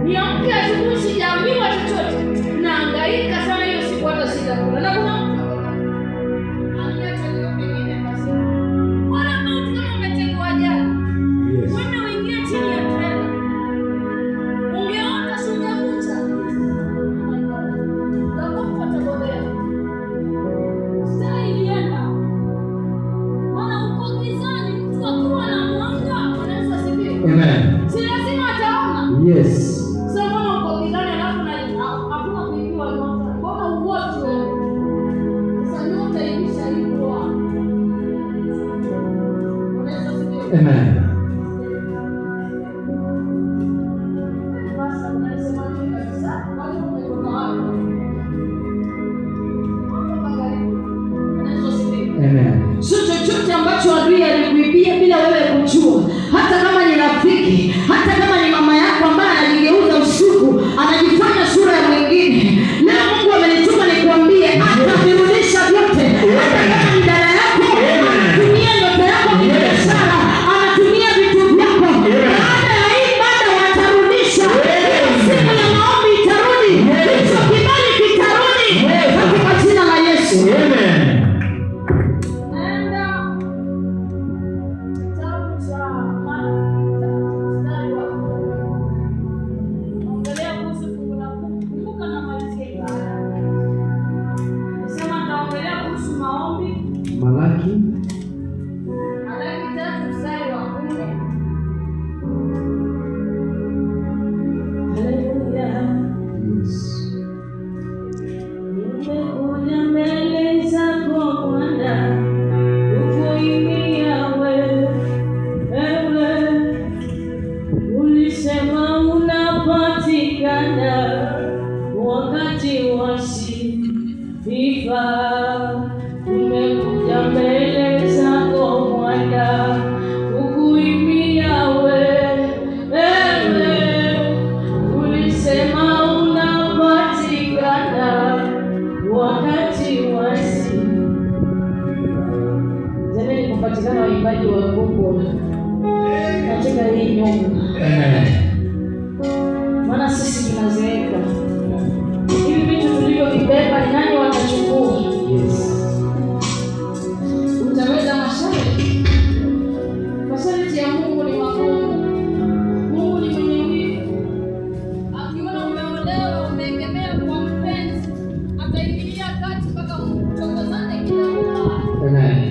Niamke asubuhi sijaambiwa chochote. Nahangaika sana hiyo siku hata sijakula. Na kuna mtu aniacha leo pengine basi. Wala mtu kama umetegwa jana. Wenda uingie chini ya trela. Ungeona sungevuta. Utakufa tabodea. Sasa ilienda. Maana uko gizani mtu akiwa na mwanga anaweza sikia. Amen. Si lazima ataona. Yes. Amen. Amen. Sio chochote ambacho adui alikuibia bila wewe kujua. Hata kama ni rafiki, hata kama ni mama yako ambaye anajigeuza usiku, anajifanya sura ya mwingine. Leo Mungu amenituma nikwambie atavirudisha vyote. Hata kama ni dada yako, anatumia nyota yako kibiashara, anatumia vitu vyako. Baada ya hii ibada watarudisha. Siku ya maombi itarudi. Hicho kibali kitarudi. Katika jina la Yesu. Amen. Malaki 3 mstari wa 10. Haleluya. Nimekuja mbele zako Bwana, kukuimbia wewe. Ulisema unapatikana wakati wa sifa. Nimekuja mbele zako Bwana, kukuimbia wewe. Ulisema unapatikana wakati wa sifa. Jamani, kupatikana waimbaji wa gospel katika hii nyumba. Amen. Maana sisi tunazeeka. Hivi vitu tulivyovibeba ni nani watachukua? Yes. Utaweza masharti? Masharti ya Mungu ni magumu. Mungu ni mwenye wivu. Akiona umeolewa, umeegemea kwa mpenzi, ataingilia kati mpaka mchokozane kila mara. Amen.